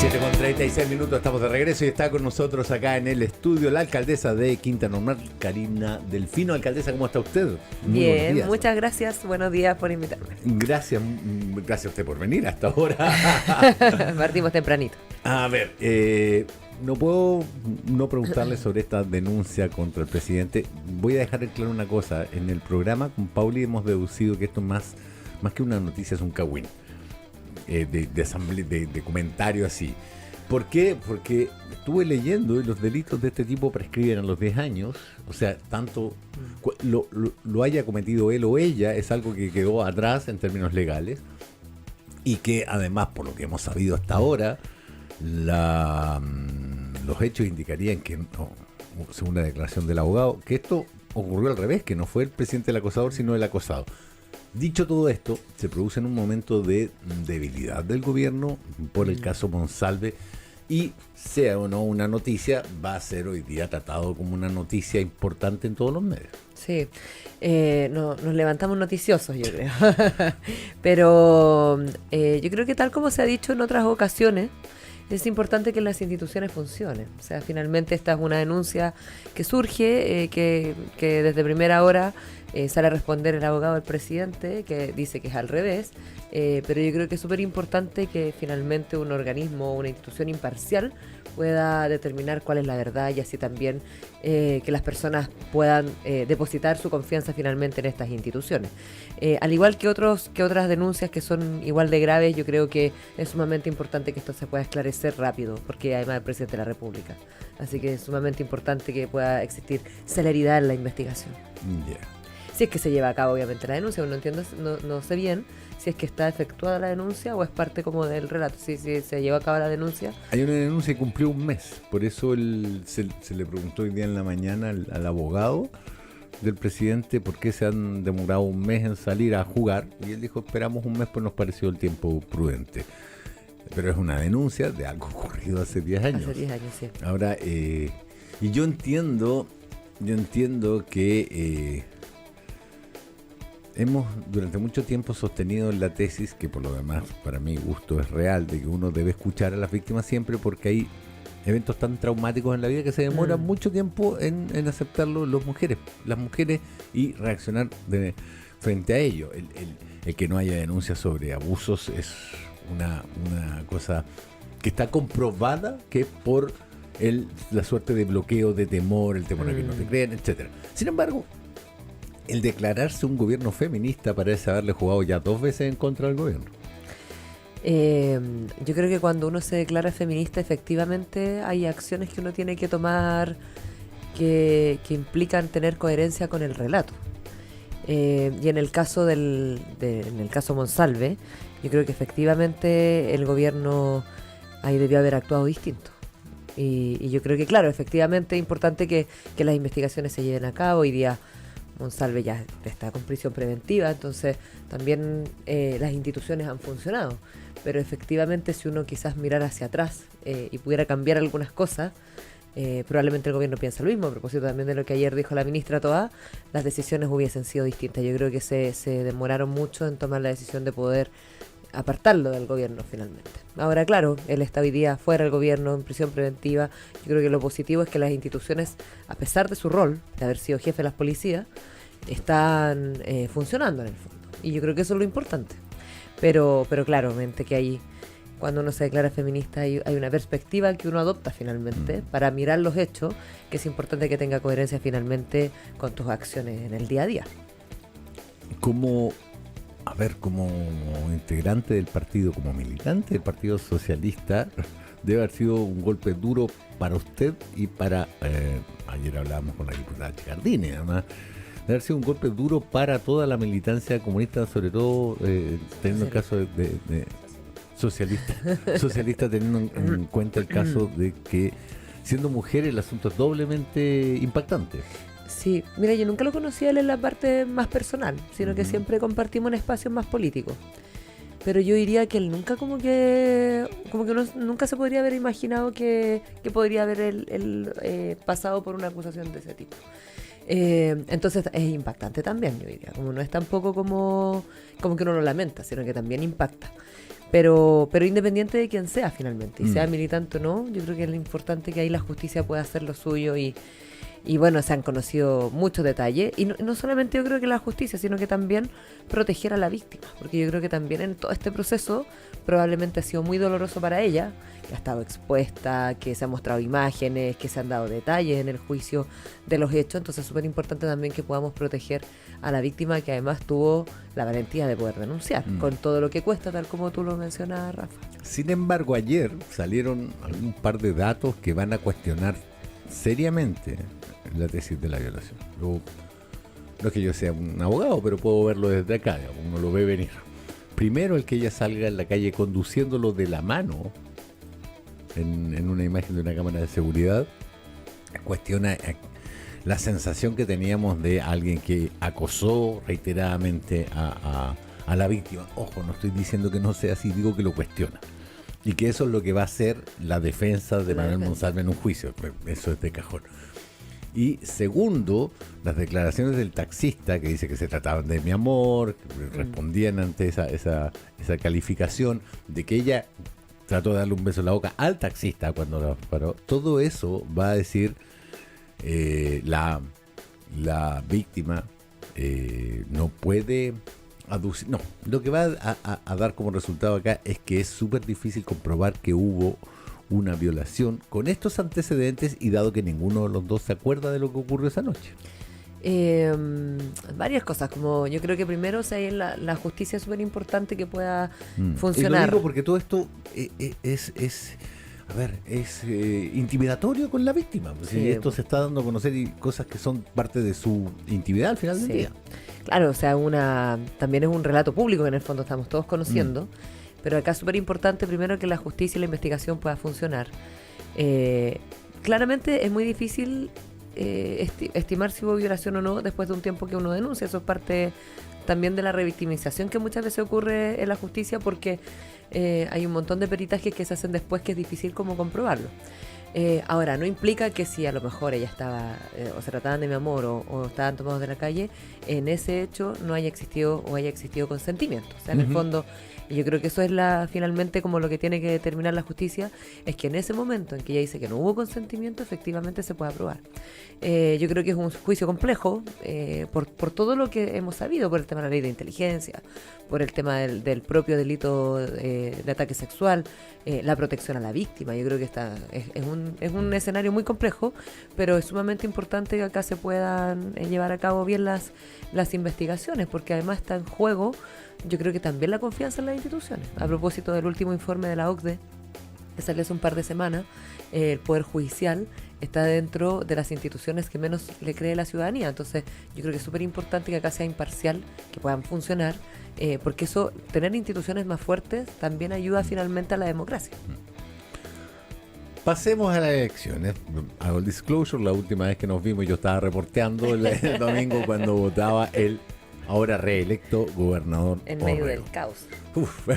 7:36, estamos de regreso y está con nosotros acá en el estudio la alcaldesa de Quinta Normal, Karina Delfino. Alcaldesa, ¿cómo está usted? Muy bien, muchas gracias, buenos días por invitarme. Gracias a usted por venir hasta ahora. Partimos tempranito. A ver, no puedo no preguntarle sobre esta denuncia contra el presidente. Voy a dejar en claro una cosa. En el programa con Pauli hemos deducido que esto más que una noticia es un cagüín. De comentario así. ¿Por qué? Porque estuve leyendo y los delitos de este tipo prescriben a los 10 años. O sea, tanto lo haya cometido él o ella, es algo que quedó atrás en términos legales y que además, por lo que hemos sabido hasta ahora, los hechos indicarían que, según la declaración del abogado, que esto ocurrió al revés, que no fue el presidente el acosador, sino el acosado. Dicho todo esto, se produce en un momento de debilidad del gobierno por el caso Monsalve y, sea o no una noticia, va a ser hoy día tratado como una noticia importante en todos los medios. Sí, nos levantamos noticiosos, yo creo. Pero yo creo que tal como se ha dicho en otras ocasiones, es importante que las instituciones funcionen. O sea, finalmente esta es una denuncia que surge, que desde primera hora sale a responder el abogado del presidente, que dice que es al revés, pero yo creo que es súper importante que finalmente un organismo o una institución imparcial pueda determinar cuál es la verdad y así también que las personas puedan depositar su confianza finalmente en estas instituciones. Al igual que otras denuncias que son igual de graves, yo creo que es sumamente importante que esto se pueda esclarecer rápido, porque además el presidente de la República. Así que es sumamente importante que pueda existir celeridad en la investigación. Yeah. Si es que se lleva a cabo obviamente la denuncia, no sé bien si es que está efectuada la denuncia o es parte como del relato. Si se lleva a cabo la denuncia. Hay una denuncia que cumplió un mes, por eso se le preguntó hoy día en la mañana al abogado del presidente por qué se han demorado un mes en salir a jugar, y él dijo esperamos un mes, pues nos pareció el tiempo prudente. Pero es una denuncia de algo ocurrido hace 10 años. Hace 10 años, sí. Ahora, y yo entiendo que hemos durante mucho tiempo sostenido la tesis, que por lo demás para mi gusto es real, de que uno debe escuchar a las víctimas siempre porque hay eventos tan traumáticos en la vida que se demoran mucho tiempo en aceptarlo las mujeres y reaccionar frente a ello. El que no haya denuncias sobre abusos es una cosa que está comprobada, que es por la suerte de bloqueo, de temor, el temor a que no te crean, etcétera. Sin embargo, el declararse un gobierno feminista parece haberle jugado ya 2 veces en contra del gobierno. Yo creo que cuando uno se declara feminista, efectivamente hay acciones que uno tiene que tomar que implican tener coherencia con el relato. Y en el caso en el caso Monsalve, yo creo que efectivamente el gobierno ahí debió haber actuado distinto. Y yo creo que, claro, efectivamente es importante que las investigaciones se lleven a cabo. Hoy día Monsalve ya está con prisión preventiva, entonces también las instituciones han funcionado. Pero efectivamente, si uno quizás mirara hacia atrás y pudiera cambiar algunas cosas, probablemente el gobierno piensa lo mismo. A propósito también de lo que ayer dijo la ministra Toá, las decisiones hubiesen sido distintas. Yo creo que se demoraron mucho en tomar la decisión de poder apartarlo del gobierno finalmente. Ahora, claro, él está hoy día fuera del gobierno, en prisión preventiva. Yo creo que lo positivo es que las instituciones, a pesar de su rol, de haber sido jefe de las policías, están funcionando en el fondo. Y yo creo que eso es lo importante. Pero claramente que ahí, cuando uno se declara feminista, hay una perspectiva que uno adopta finalmente para mirar los hechos, que es importante que tenga coherencia finalmente con tus acciones en el día a día. Como integrante del partido, como militante del Partido Socialista, debe haber sido un golpe duro para usted y para, ayer hablábamos con la diputada Chicardini, además, debe haber sido un golpe duro para toda la militancia comunista, sobre todo teniendo el caso de socialista, teniendo en cuenta el caso de que siendo mujer el asunto es doblemente impactante. Sí, mira, yo nunca lo conocí a él en la parte más personal, sino que siempre compartimos en espacios más políticos. Pero yo diría que él nunca como que uno nunca se podría haber imaginado que podría haber él pasado por una acusación de ese tipo. Entonces es impactante también, yo diría, como no es tampoco como que uno lo lamenta, sino que también impacta. pero independiente de quién sea finalmente, y sea Mm. militante o no, yo creo que es lo importante que ahí la justicia pueda hacer lo suyo y bueno, se han conocido muchos detalles. Y no solamente yo creo que la justicia, sino que también proteger a la víctima. Porque yo creo que también en todo este proceso probablemente ha sido muy doloroso para ella, que ha estado expuesta, que se han mostrado imágenes, que se han dado detalles en el juicio de los hechos. Entonces es súper importante también que podamos proteger a la víctima, que además tuvo la valentía de poder denunciar, con todo lo que cuesta, tal como tú lo mencionas, Rafa. Sin embargo, ayer salieron un par de datos que van a cuestionar seriamente la tesis de la violación. No es que yo sea un abogado, pero puedo verlo desde acá, digamos, uno lo ve venir. Primero, el que ella salga en la calle conduciéndolo de la mano en una imagen de una cámara de seguridad, cuestiona la sensación que teníamos de alguien que acosó reiteradamente a la víctima. Ojo, no estoy diciendo que no sea así, digo que lo cuestiona. Y que eso es lo que va a hacer la defensa de Manuel Monsalve en un juicio. Pues eso es de cajón. Y segundo, las declaraciones del taxista que dice que se trataban de mi amor, que respondían ante esa calificación de que ella trató de darle un beso en la boca al taxista cuando la paró. Todo eso va a decir la víctima no puede aducir. No, lo que va a dar como resultado acá es que es súper difícil comprobar que hubo una violación con estos antecedentes y dado que ninguno de los dos se acuerda de lo que ocurrió esa noche. Varias cosas, como yo creo que primero, o sea, ahí en la justicia es súper importante que pueda Y funcionar. lo digo porque todo esto es intimidatorio con la víctima. Sí. Si esto se está dando a conocer y cosas que son parte de su intimidad al final del Sí. día. Claro, o sea, también es un relato público que en el fondo estamos todos conociendo, pero acá es súper importante primero que la justicia y la investigación pueda funcionar. Claramente es muy difícil estimar si hubo violación o no después de un tiempo que uno denuncia. Eso es parte también de la revictimización que muchas veces ocurre en la justicia, porque hay un montón de peritajes que se hacen después que es difícil como comprobarlo. Ahora, no implica que si a lo mejor ella estaba o se trataban de mi amor o estaban tomados de la calle, en ese hecho no haya existido o haya existido consentimiento. O sea, en el fondo, y yo creo que eso es finalmente como lo que tiene que determinar la justicia, es que en ese momento en que ella dice que no hubo consentimiento, efectivamente se pueda probar. Yo creo que es un juicio complejo por todo lo que hemos sabido, por el tema de la ley de inteligencia, por el tema del propio delito de ataque sexual, la protección a la víctima. Yo creo que es un escenario muy complejo, pero es sumamente importante que acá se puedan llevar a cabo bien las investigaciones, porque además está en juego, yo creo que también la confianza en las instituciones. A propósito del último informe de la OCDE, que salió hace un par de semanas, el Poder Judicial está dentro de las instituciones que menos le cree la ciudadanía. Entonces, yo creo que es súper importante que acá sea imparcial, que puedan funcionar, porque eso, tener instituciones más fuertes, también ayuda finalmente a la democracia. Pasemos a las elecciones. Hago el disclosure, la última vez que nos vimos yo estaba reporteando el domingo cuando votaba el ahora reelecto gobernador En medio Orrego. del caos. Uf.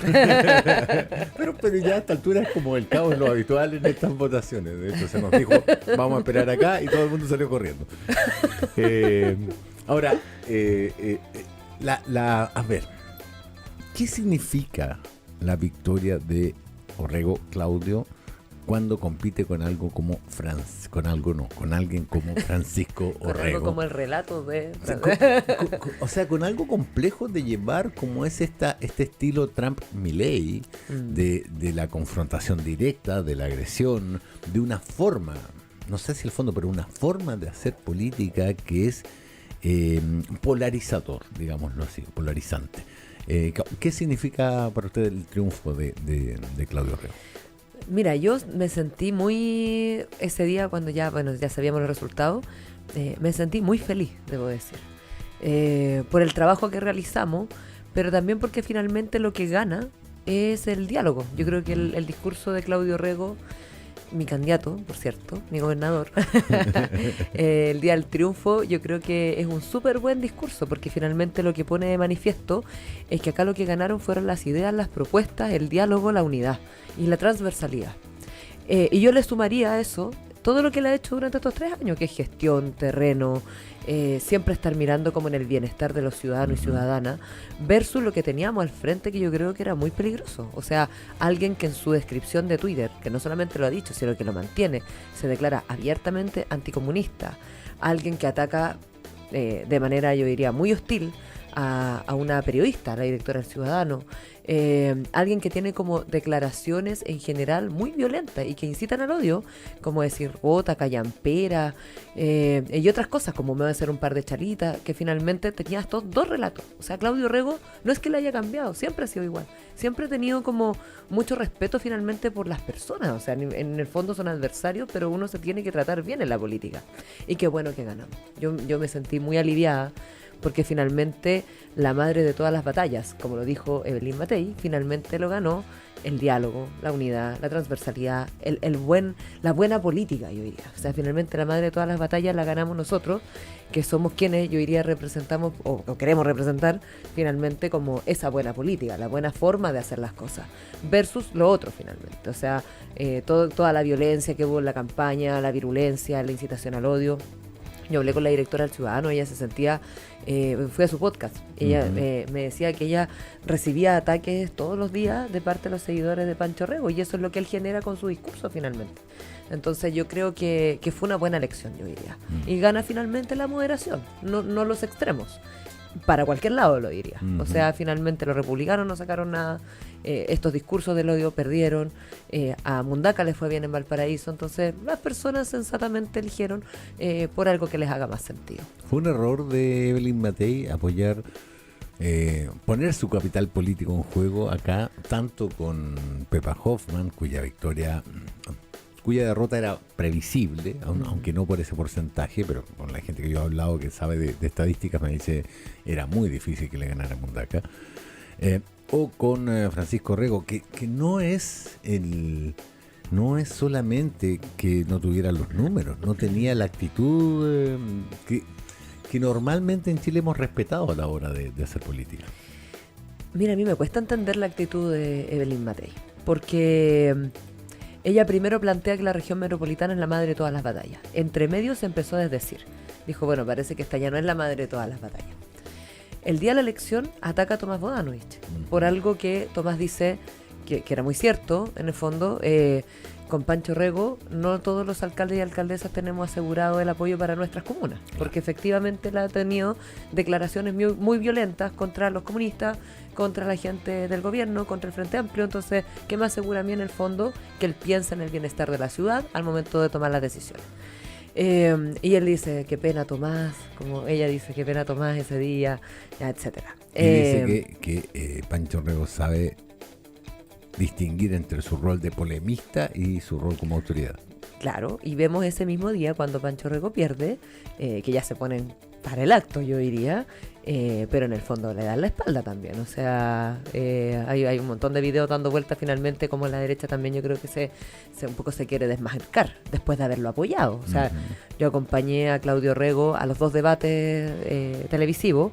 pero ya a esta altura es como el caos lo habitual en estas votaciones. De hecho se nos dijo, vamos a esperar acá y todo el mundo salió corriendo. Ahora, a ver, ¿qué significa la victoria de Orrego Claudio cuando compite con algo como con alguien como Francisco Con algo Orrego? como el relato de... O sea, con algo complejo de llevar como es este estilo Trump-Milley de la confrontación directa, de la agresión, de una forma, no sé si el fondo, pero una forma de hacer política que es polarizador, digámoslo así, polarizante. ¿Qué significa para usted el triunfo de Claudio Orrego? Mira, yo me sentí ese día cuando ya sabíamos los resultados, me sentí muy feliz, debo decir, por el trabajo que realizamos, pero también porque finalmente lo que gana es el diálogo. Yo creo que el discurso de Claudio Orrego, mi candidato, por cierto, mi gobernador, el día del triunfo, yo creo que es un súper buen discurso, porque finalmente lo que pone de manifiesto es que acá lo que ganaron fueron las ideas, las propuestas, el diálogo, la unidad y la transversalidad. Y yo le sumaría a eso todo lo que él ha hecho durante estos 3 años, que es gestión, terreno, siempre estar mirando como en el bienestar de los ciudadanos y ciudadanas, versus lo que teníamos al frente, que yo creo que era muy peligroso. O sea, alguien que en su descripción de Twitter, que no solamente lo ha dicho, sino que lo mantiene, se declara abiertamente anticomunista, alguien que ataca de manera, yo diría, muy hostil a una periodista, a la directora del Ciudadano, alguien que tiene como declaraciones en general muy violentas y que incitan al odio, como decir rota, callampera, y otras cosas, como me voy a hacer un par de chalitas, que finalmente tenía estos dos relatos. O sea, Claudio Rego no es que le haya cambiado, siempre ha sido igual, siempre ha tenido como mucho respeto finalmente por las personas. O sea, en el fondo son adversarios, pero uno se tiene que tratar bien en la política, y qué bueno que ganamos. Yo me sentí muy aliviada, porque finalmente la madre de todas las batallas, como lo dijo Evelyn Matei, finalmente lo ganó el diálogo, la unidad, la transversalidad, la buena política, yo diría. O sea, finalmente la madre de todas las batallas la ganamos nosotros, que somos quienes, yo diría, representamos o queremos representar finalmente como esa buena política, la buena forma de hacer las cosas, versus lo otro finalmente. O sea, toda la violencia que hubo en la campaña, la virulencia, la incitación al odio. Yo hablé con la directora del Ciudadano, ella se sentía, fui a su podcast, ella me decía que ella recibía ataques todos los días de parte de los seguidores de Pancho Rego, y eso es lo que él genera con su discurso finalmente. Entonces yo creo que fue una buena elección, yo diría. Y gana finalmente la moderación, no los extremos. Para cualquier lado lo diría. O sea, finalmente los republicanos no sacaron nada, estos discursos del odio perdieron, a Mundaca les fue bien en Valparaíso, entonces las personas sensatamente eligieron por algo que les haga más sentido. Fue un error de Evelyn Matei apoyar, poner su capital político en juego acá, tanto con Pepa Hoffman, cuya derrota era previsible, aunque no por ese porcentaje, pero con la gente que yo he hablado que sabe de estadísticas me dice era muy difícil que le ganara a Mundaca, o con Francisco Rego, que no es solamente que no tuviera los números, no tenía la actitud que normalmente en Chile hemos respetado a la hora de hacer política. Mira, a mí me cuesta entender la actitud de Evelyn Matei, porque ella primero plantea que la región metropolitana es la madre de todas las batallas. Entre medios se empezó a desdecir. Dijo, bueno, parece que esta ya no es la madre de todas las batallas. El día de la elección ataca a Tomás Bodanovich por algo que Tomás dice que era muy cierto, en el fondo. Con Pancho Rego, no todos los alcaldes y alcaldesas tenemos asegurado el apoyo para nuestras comunas, porque efectivamente él ha tenido declaraciones muy violentas contra los comunistas, contra la gente del gobierno, contra el Frente Amplio. Entonces, ¿qué me asegura a mí en el fondo? Que él piensa en el bienestar de la ciudad al momento de tomar las decisiones. Y él dice, qué pena Tomás, como ella dice, qué pena Tomás ese día, etcétera. Y dice que Pancho Rego sabe distinguir entre su rol de polemista y su rol como autoridad. Claro, y vemos ese mismo día cuando Pancho Rego pierde, que ya se ponen para el acto, yo diría, pero en el fondo le dan la espalda también. O sea, hay un montón de videos dando vueltas finalmente, como la derecha también yo creo que se un poco se quiere desmarcar después de haberlo apoyado. O sea, yo acompañé a Claudio Rego a los 2 debates televisivos,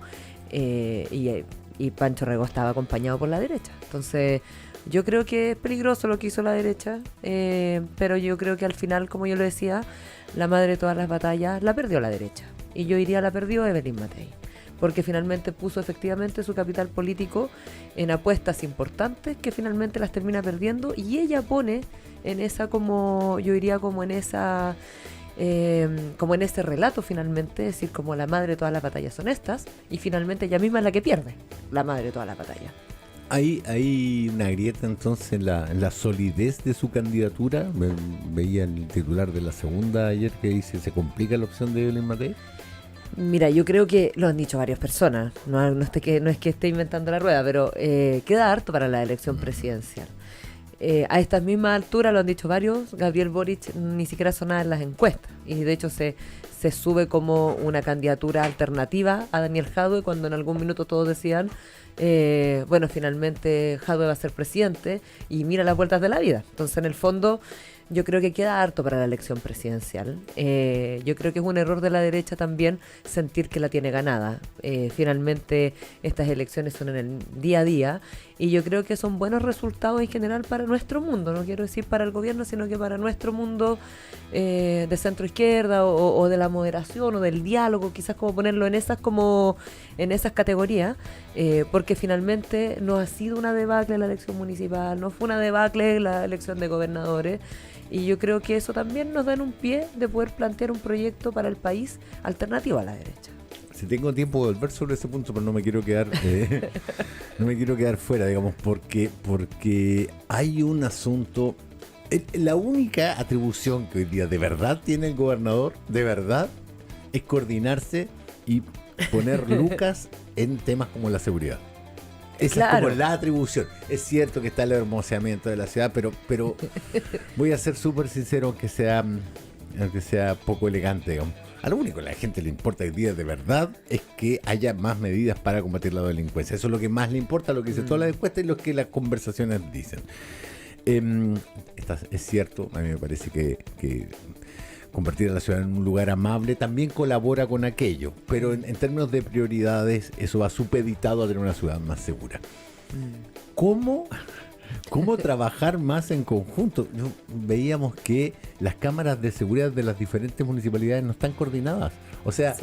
y Pancho Rego estaba acompañado por la derecha. Entonces, yo creo que es peligroso lo que hizo la derecha, pero yo creo que al final, como yo lo decía, la madre de todas las batallas la perdió la derecha. Y yo diría la perdió Evelyn Matei, porque finalmente puso efectivamente su capital político en apuestas importantes que finalmente las termina perdiendo, y ella pone en esa, como yo diría, como en esa... como en ese relato finalmente, es decir, como la madre de todas las batallas son estas, y finalmente ella misma es la que pierde, la madre de todas las batallas. Hay una grieta entonces en la solidez de su candidatura. Veía el titular de la segunda ayer que dice, ¿se complica la opción de Evelyn Matei? Mira, yo creo que lo han dicho varias personas, no es que esté inventando la rueda, pero queda harto para la elección presidencial. A estas mismas alturas lo han dicho varios, Gabriel Boric ni siquiera sonaba en las encuestas, y de hecho se sube como una candidatura alternativa a Daniel Jadwe, cuando en algún minuto todos decían, bueno, finalmente Jadwe va a ser presidente, y mira las vueltas de la vida. Entonces, en el fondo, yo creo que queda harto para la elección presidencial. Yo creo que es un error de la derecha también sentir que la tiene ganada. Finalmente, estas elecciones son en el día a día, Y yo creo que son buenos resultados en general para nuestro mundo, no quiero decir para el gobierno, sino que para nuestro mundo de centro izquierda o de la moderación o del diálogo, quizás como ponerlo en esas categorías, porque finalmente no ha sido una debacle la elección municipal, no fue una debacle la elección de gobernadores, y yo creo que eso también nos da en un pie de poder plantear un proyecto para el país alternativo a la derecha. Si tengo tiempo de volver sobre ese punto, pero no me quiero quedar no me quiero quedar fuera, digamos, porque hay un asunto. La única atribución que hoy día de verdad tiene el gobernador, de verdad, es coordinarse y poner lucas en temas como la seguridad. Esa es como la atribución. Es cierto que está el hermoseamiento de la ciudad, pero voy a ser súper sincero, aunque sea poco elegante, digamos. A lo único que a la gente le importa hoy día de verdad es que haya más medidas para combatir la delincuencia. Eso es lo que más le importa, lo que dice todas las encuestas y lo que las conversaciones dicen. Es cierto, a mí me parece que convertir a la ciudad en un lugar amable también colabora con aquello, pero en términos de prioridades eso va supeditado a tener una ciudad más segura. ¿Cómo trabajar más en conjunto? Veíamos que las cámaras de seguridad de las diferentes municipalidades no están coordinadas. O sea,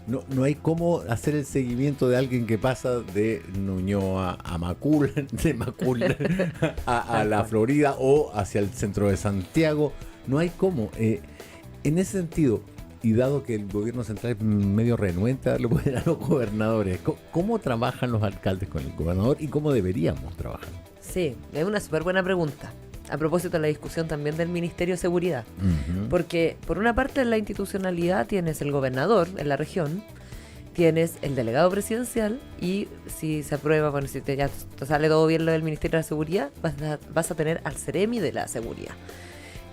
no hay cómo hacer el seguimiento de alguien que pasa de Ñuñoa a Macul, de Macul a la Florida o hacia el centro de Santiago. No hay cómo. En ese sentido, y dado que el gobierno central es medio renuente a darle poder a los gobernadores, ¿cómo trabajan los alcaldes con el gobernador y cómo deberíamos trabajar? Sí, es una súper buena pregunta. A propósito de la discusión también del Ministerio de Seguridad. Uh-huh. Porque por una parte en la institucionalidad tienes el gobernador en la región, tienes el delegado presidencial y si se aprueba, bueno, si ya te sale todo bien lo del Ministerio de la Seguridad, vas a tener al Ceremi de la Seguridad.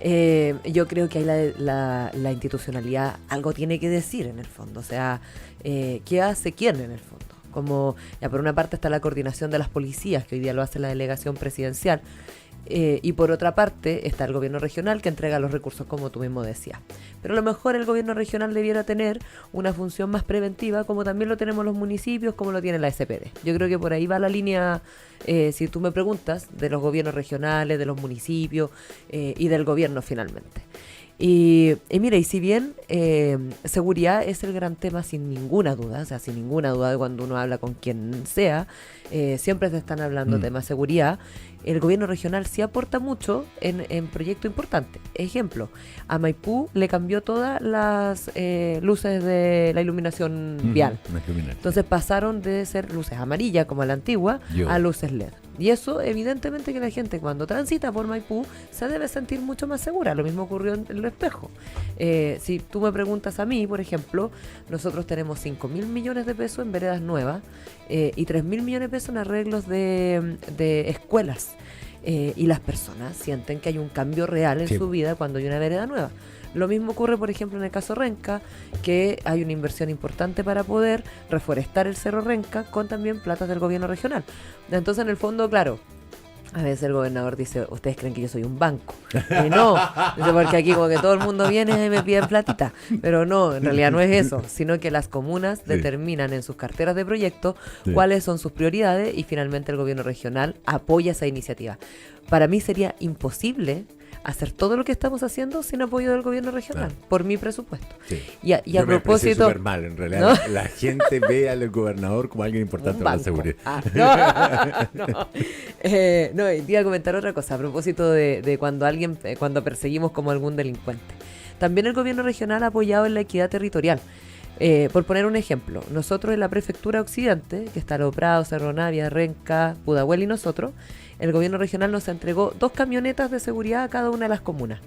Yo creo que ahí la institucionalidad algo tiene que decir en el fondo. O sea, ¿qué hace quién en el fondo? Como ya por una parte está la coordinación de las policías, que hoy día lo hace la delegación presidencial, y por otra parte está el gobierno regional, que entrega los recursos, como tú mismo decías. Pero a lo mejor el gobierno regional debiera tener una función más preventiva, como también lo tenemos los municipios, como lo tiene la SPD. Yo creo que por ahí va la línea, si tú me preguntas, de los gobiernos regionales, de los municipios y del gobierno finalmente. Y mira, y si bien seguridad es el gran tema sin ninguna duda, o sea, sin ninguna duda de cuando uno habla con quien sea, siempre se están hablando de temas de seguridad, el gobierno regional sí aporta mucho en proyectos importantes. Ejemplo, a Maipú le cambió todas las luces de la iluminación vial. Entonces pasaron de ser luces amarillas como la antigua a luces LED. Y eso evidentemente que la gente cuando transita por Maipú se debe sentir mucho más segura. Lo mismo ocurrió en el espejo. Si tú me preguntas a mí, por ejemplo, nosotros tenemos 5.000 millones de pesos en veredas nuevas y 3.000 millones de pesos en arreglos de escuelas. Y las personas sienten que hay un cambio real en su vida cuando hay una vereda nueva. Lo mismo ocurre, por ejemplo, en el caso Renca, que hay una inversión importante para poder reforestar el Cerro Renca con también platas del gobierno regional. Entonces, en el fondo, claro, a veces el gobernador dice, ¿ustedes creen que yo soy un banco? No, dice, porque aquí como que todo el mundo viene y me piden platita. Pero no, en realidad no es eso, sino que las comunas determinan en sus carteras de proyecto cuáles son sus prioridades y finalmente el gobierno regional apoya esa iniciativa. Para mí sería imposible hacer todo lo que estamos haciendo sin apoyo del gobierno regional, por mi presupuesto. Sí. Y a propósito... súper mal, en realidad. ¿No? La gente ve al gobernador como alguien importante para la seguridad. No, y te iba a comentar otra cosa, a propósito de cuando perseguimos como algún delincuente. También el gobierno regional ha apoyado en la equidad territorial. Por poner un ejemplo, nosotros en la prefectura occidente, que está Lo Prado, Cerro Navia, Renca, Pudahuel y nosotros, el gobierno regional nos entregó 2 camionetas de seguridad a cada una de las comunas.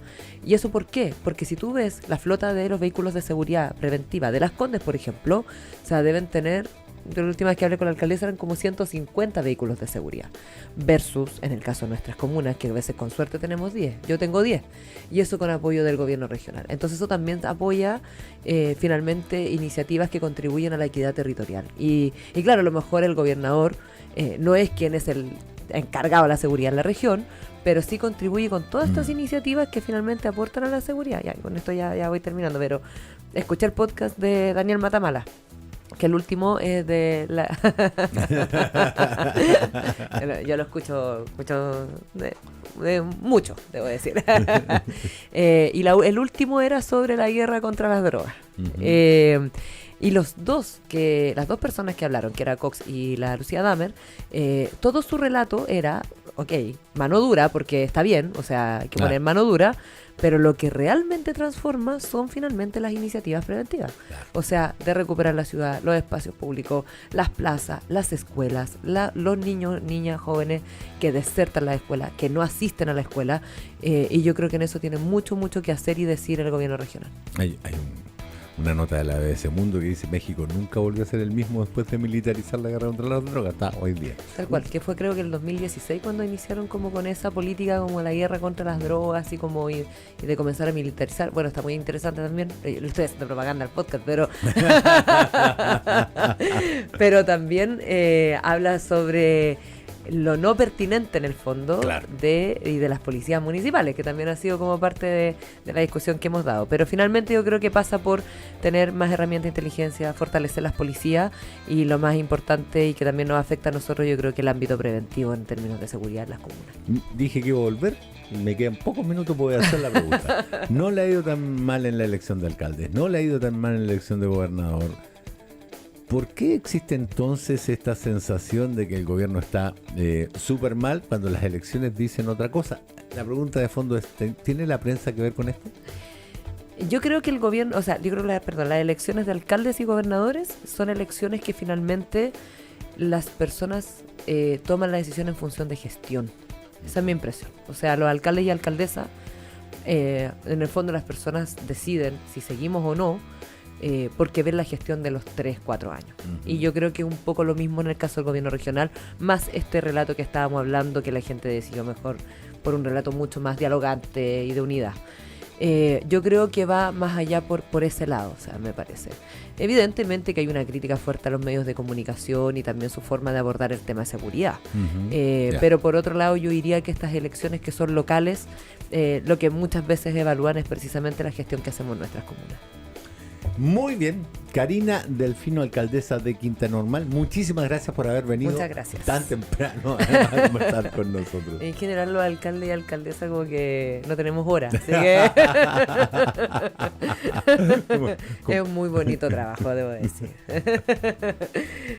¿Y eso por qué? Porque si tú ves la flota de los vehículos de seguridad preventiva de Las Condes, por ejemplo, o sea, deben tener, de la última vez que hablé con la alcaldesa, eran como 150 vehículos de seguridad. Versus, en el caso de nuestras comunas, que a veces con suerte tenemos 10. Yo tengo 10. Y eso con apoyo del gobierno regional. Entonces eso también apoya finalmente iniciativas que contribuyen a la equidad territorial. Y claro, a lo mejor el gobernador no es quien es el encargado de la seguridad en la región, pero sí contribuye con todas estas iniciativas que finalmente aportan a la seguridad. Ya, con esto ya voy terminando, pero escuché el podcast de Daniel Matamala. que el último es de la... Yo lo escucho mucho, debo decir. Y el último era sobre la guerra contra las drogas. Y las dos personas que hablaron, que era Cox y la Lucía Dahmer, todo su relato era, ok, mano dura, porque está bien, o sea, hay que poner mano dura, pero lo que realmente transforma son finalmente las iniciativas preventivas. O sea, de recuperar la ciudad, los espacios públicos, las plazas, las escuelas, los niños, niñas, jóvenes que desertan la escuela, que no asisten a la escuela, y yo creo que en eso tiene mucho, mucho que hacer y decir el gobierno regional. Hay una nota de la BBC Mundo que dice: México nunca volvió a ser el mismo después de militarizar la guerra contra las drogas, hasta hoy día. Tal cual, que fue creo que el 2016 cuando iniciaron como con esa política como la guerra contra las drogas y como y de comenzar a militarizar. Bueno, está muy interesante también, lo estoy haciendo propaganda al podcast, pero también habla sobre lo no pertinente en el fondo de las policías municipales, que también ha sido como parte de la discusión que hemos dado. Pero finalmente yo creo que pasa por tener más herramientas de inteligencia, fortalecer las policías y lo más importante y que también nos afecta a nosotros, yo creo que el ámbito preventivo en términos de seguridad en las comunas. Dije que iba a volver, me quedan pocos minutos, voy a hacer la pregunta. No le ha ido tan mal en la elección de alcaldes, no le ha ido tan mal en la elección de gobernador. ¿Por qué existe entonces esta sensación de que el gobierno está súper mal cuando las elecciones dicen otra cosa? La pregunta de fondo es, ¿tiene la prensa que ver con esto? Yo creo que el gobierno, las elecciones de alcaldes y gobernadores son elecciones que finalmente las personas toman la decisión en función de gestión. Esa es mi impresión. O sea, los alcaldes y alcaldesas, en el fondo las personas deciden si seguimos o no, porque ven la gestión de los 3-4 años. Y yo creo que un poco lo mismo en el caso del gobierno regional, más este relato que estábamos hablando, que la gente decidió mejor por un relato mucho más dialogante y de unidad. Yo creo que va más allá por ese lado, o sea, me parece. Evidentemente que hay una crítica fuerte a los medios de comunicación y también su forma de abordar el tema de seguridad. Pero por otro lado yo diría que estas elecciones que son locales, lo que muchas veces evalúan es precisamente la gestión que hacemos en nuestras comunas. Muy bien, Karina Delfino, alcaldesa de Quinta Normal, muchísimas gracias por haber venido. Muchas gracias. Tan temprano a conversar con nosotros. En general los alcaldes y alcaldesas como que no tenemos hora, así que es un muy bonito trabajo, debo decir.